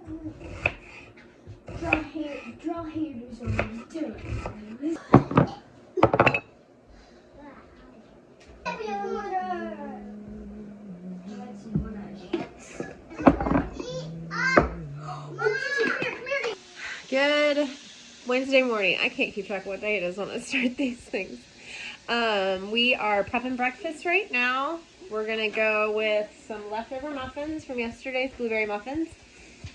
Draw hair design. Do it. Good Wednesday morning. I can't keep track of what day it is when I start these things. We are prepping breakfast right now. We're gonna go with some leftover muffins from yesterday's blueberry muffins.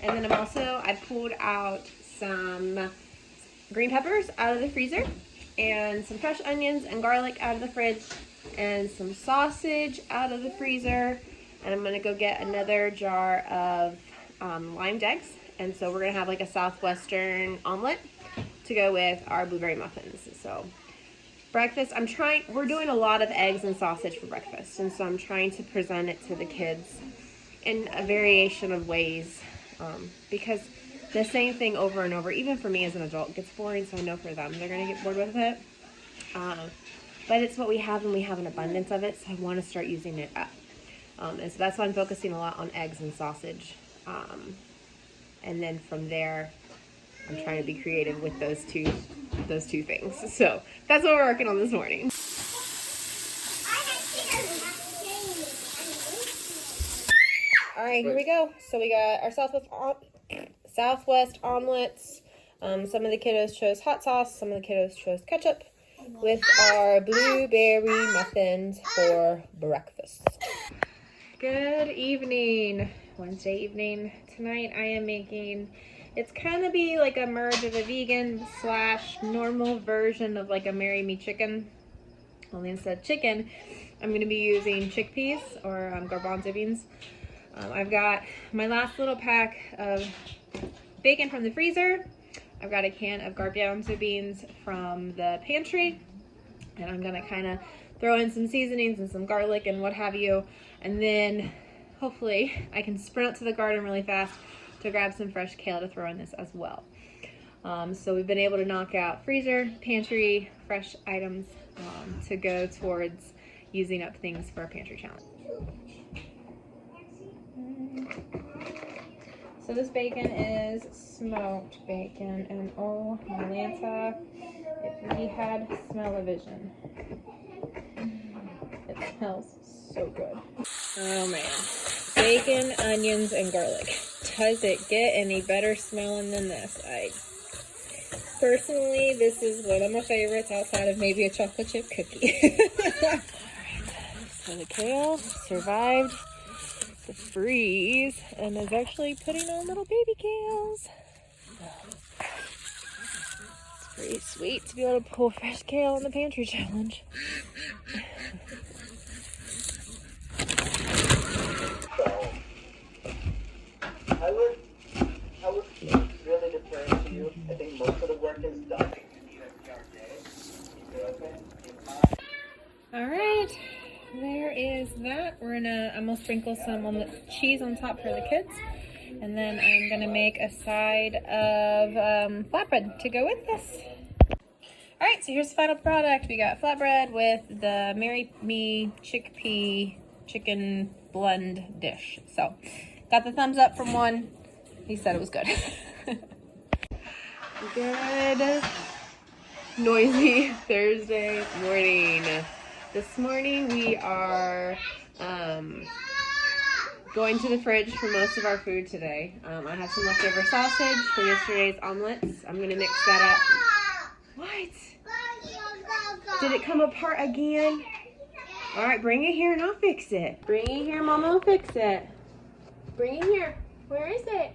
And then I pulled out some green peppers out of the freezer and some fresh onions and garlic out of the fridge and some sausage out of the freezer. And I'm gonna go get another jar of limed eggs. And so we're gonna have like a Southwestern omelet to go with our blueberry muffins. So breakfast, we're doing a lot of eggs and sausage for breakfast. And so I'm trying to present it to the kids in a variation of ways because the same thing over and over, even for me as an adult, gets boring. So I know for them, they're gonna get bored with it. But it's what we have and we have an abundance of it. So I wanna start using it up. And so that's why I'm focusing a lot on eggs and sausage. And then from there, I'm trying to be creative with those two things. So that's what we're working on this morning. All right, here we go. So we got our Southwest omelets. Some of the kiddos chose hot sauce. Some of the kiddos chose ketchup with our blueberry muffins for breakfast. Good evening. Wednesday evening. Tonight I am making, it's kind of be like a merge of a vegan / normal version of like a Marry Me chicken. Only instead of chicken, I'm going to be using chickpeas or garbanzo beans. I've got my last little pack of bacon from the freezer. I've got a can of garbanzo beans from the pantry. And I'm going to kind of throw in some seasonings and some garlic and what have you. And then hopefully I can sprint out to the garden really fast to grab some fresh kale to throw in this as well. So we've been able to knock out freezer, pantry, fresh items to go towards using up things for our pantry challenge. So this bacon is smoked bacon, and oh my Lanta, if we had smell-o-vision. It smells so good. Oh man. Bacon, onions, and garlic. Does it get any better smelling than this? Personally, this is one of my favorites outside of maybe a chocolate chip cookie. Alright, so the kale survived the freeze and is actually putting on little baby kales. It's pretty sweet to be able to pull fresh kale in the pantry challenge. I would really defer to you. I think most of the work is done. All right, there is that. I'm gonna sprinkle some cheese on top for the kids, and then I'm gonna make a side of flatbread to go with this. All right, so here's the final product. We got flatbread with the Marry Me chickpea chicken blend dish. So, got the thumbs up from one. He said it was good. Good, noisy Thursday morning. This morning we are going to the fridge for most of our food today. I have some leftover sausage for yesterday's omelets. I'm gonna mix that up. What? Did it come apart again? All right, bring it here and I'll fix it. Bring it here, Mama will fix it. Bring it here. Where is it?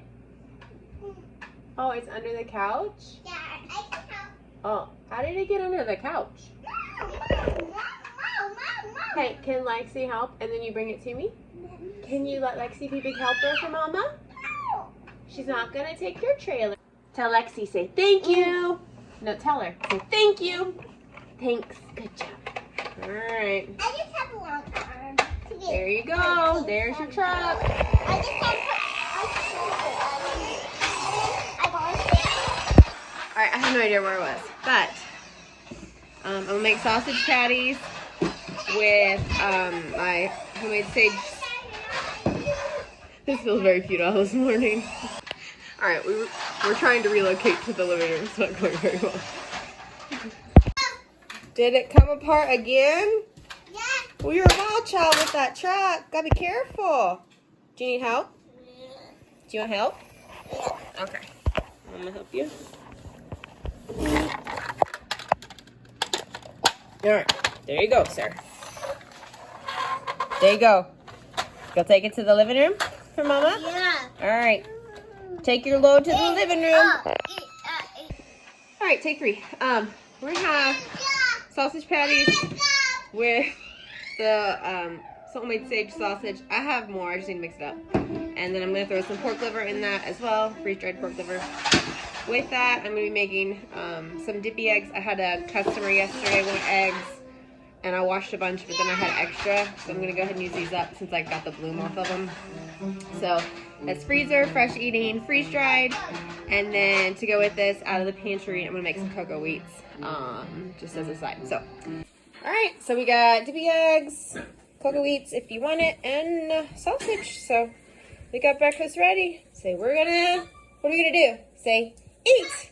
Oh, it's under the couch? Yeah, I can help. Oh, how did it get under the couch? Hey, can Lexi help and then you bring it to me? Can you let Lexi be big helper for Mama? She's not gonna take your trailer. Tell Lexi, say thank you. No, tell her, say thank you. Thanks, good job. All right. I just have a long arm. There you go. There's your truck. I just have All right, I have no idea where it was, but I'm gonna make sausage patties with my homemade sage. This feels very futile this morning. All right, we're trying to relocate to the living room. It's not going very well. Did it come apart again? Yeah. Well, you're a wild child with that truck. Gotta be careful. Do you need help? Do you want help? Yeah. Okay. I'm gonna help you. All right. There you go, sir. There you go. Go take it to the living room for Mama? Yeah. All right. Take your load to the living room. All right, take 3. We're gonna have sausage patties with the salt and sage sausage. I have more. I just need to mix it up. And then I'm gonna throw some pork liver in that as well, freeze-dried pork liver. With that, I'm gonna be making some dippy eggs. I had a customer yesterday want eggs, and I washed a bunch, but then I had extra, so I'm gonna go ahead and use these up since I got the bloom off of them. So that's freezer, fresh eating, freeze-dried, and then to go with this, out of the pantry, I'm gonna make some cocoa wheats, just as a side. So, all right, so we got dippy eggs, cocoa wheats if you want it, and sausage. So we got breakfast ready. Say what are we gonna do? Say eat.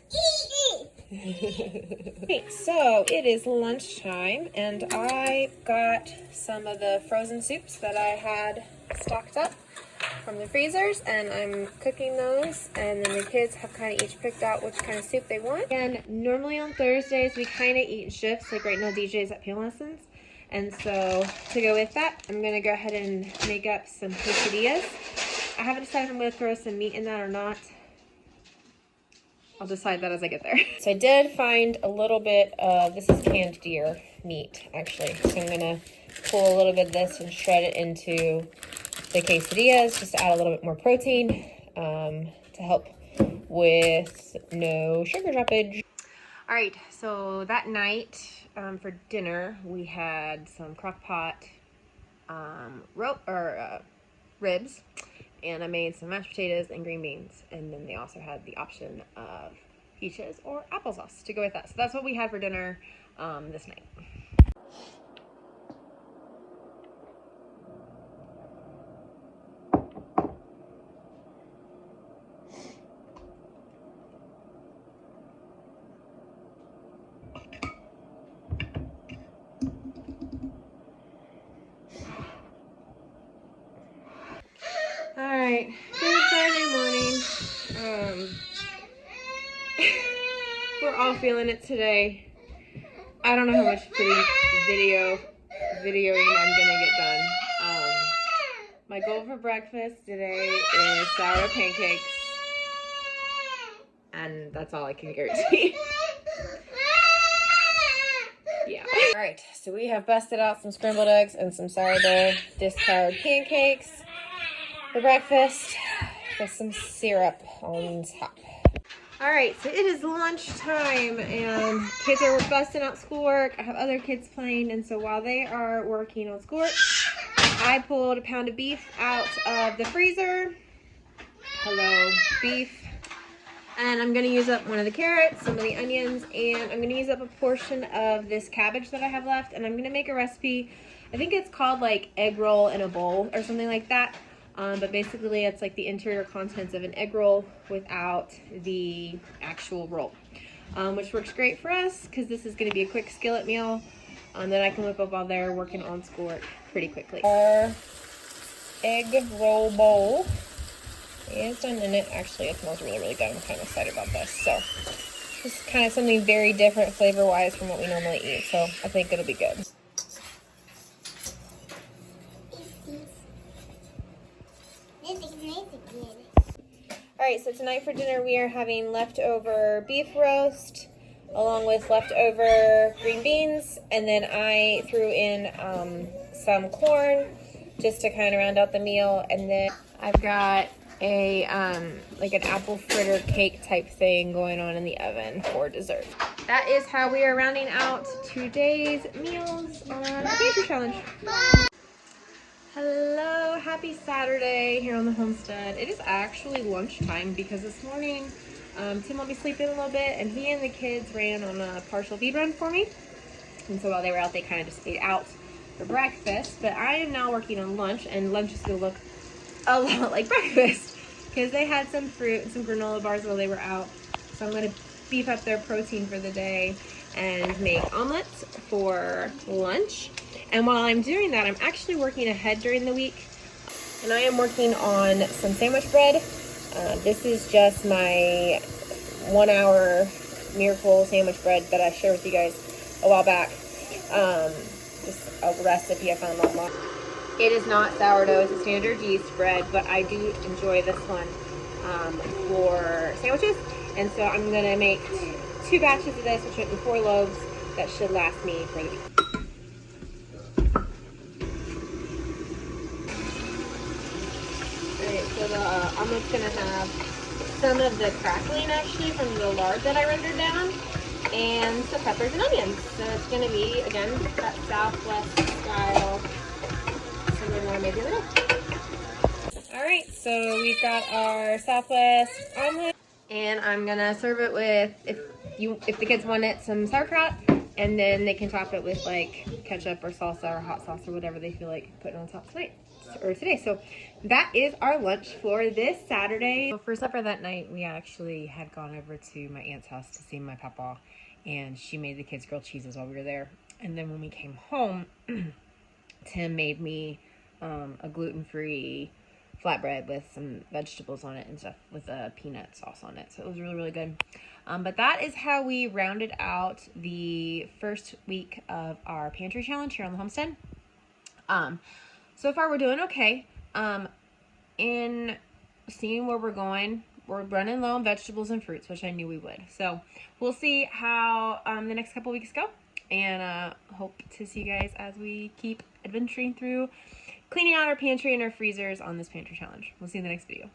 Okay, so it is lunchtime, and I got some of the frozen soups that I had stocked up from the freezers, and I'm cooking those, and then the kids have kind of each picked out which kind of soup they want. And normally on Thursdays we kind of eat in shifts, like right now DJ's at piano lessons, and so to go with that, I'm gonna go ahead and make up some quesadillas. I haven't decided if I'm gonna throw some meat in that or not. I'll decide that as I get there. So I did find a little bit of, this is canned deer meat, actually. So I'm gonna pull a little bit of this and shred it into the quesadillas, just to add a little bit more protein, to help with no sugar droppage. All right, so that night for dinner, we had some crock pot ribs, and I made some mashed potatoes and green beans, and then they also had the option of peaches or applesauce to go with that. So that's what we had for dinner this night. All right, good Saturday morning. We're all feeling it today. I don't know how much videoing I'm gonna get done. My goal for breakfast today is sourdough pancakes, and that's all I can guarantee. Yeah. All right, so we have busted out some scrambled eggs and some sourdough discard pancakes for breakfast with some syrup on top. All right, so it is lunchtime, and kids are busting out schoolwork. I have other kids playing, and so while they are working on schoolwork, I pulled a pound of beef out of the freezer. Hello, beef. And I'm gonna use up one of the carrots, some of the onions, and I'm gonna use up a portion of this cabbage that I have left, and I'm gonna make a recipe. I think it's called like egg roll in a bowl or something like that. But basically it's like the interior contents of an egg roll without the actual roll, which works great for us because this is going to be a quick skillet meal that I can whip up while they're working on schoolwork pretty quickly. Our egg roll bowl is done, and it actually smells really, really good. I'm kind of excited about this. So this is kind of something very different flavor-wise from what we normally eat, so I think it'll be good. Alright, so tonight for dinner we are having leftover beef roast along with leftover green beans, and then I threw in some corn just to kind of round out the meal, and then I've got a like an apple fritter cake type thing going on in the oven for dessert. That is how we are rounding out today's meals on our pantry challenge. Hello, happy Saturday here on the homestead. It is actually lunchtime because this morning Tim let me sleep in a little bit, and he and the kids ran on a partial feed run for me. And so while they were out, they kind of just ate out for breakfast. But I am now working on lunch, and lunch is going to look a lot like breakfast. because they had some fruit and some granola bars while they were out. So I'm going to beef up their protein for the day and make omelets for lunch. And while I'm doing that, I'm actually working ahead during the week. And I am working on some sandwich bread. This is just my 1 hour miracle sandwich bread that I shared with you guys a while back. Just a recipe I found online. It is not sourdough, it's a standard yeast bread, but I do enjoy this one for sandwiches. And so I'm gonna make 2 batches of this, which went in 4 loaves. That should last me for the week. Alright, so the omelet's gonna have some of the crackling actually from the lard that I rendered down, and some peppers and onions. So it's gonna be, again, that Southwest style, similar to what I made the other day. Alright, so we've got our Southwest omelet, and I'm gonna serve it with, if the kids want it, some sauerkraut, and then they can top it with like ketchup or salsa or hot sauce or whatever they feel like putting on top tonight or today. So that is our lunch for this Saturday. So for supper that night, we actually had gone over to my aunt's house to see my papa, and she made the kids grilled cheeses while we were there. And then when we came home, Tim made me a gluten-free flatbread with some vegetables on it and stuff with a peanut sauce on it. So it was really, really good. But that is how we rounded out the first week of our pantry challenge here on the homestead. So far we're doing okay. In seeing where we're going, we're running low on vegetables and fruits, which I knew we would. So we'll see how the next couple weeks go, and hope to see you guys as we keep adventuring through cleaning out our pantry and our freezers on this pantry challenge. We'll see you in the next video.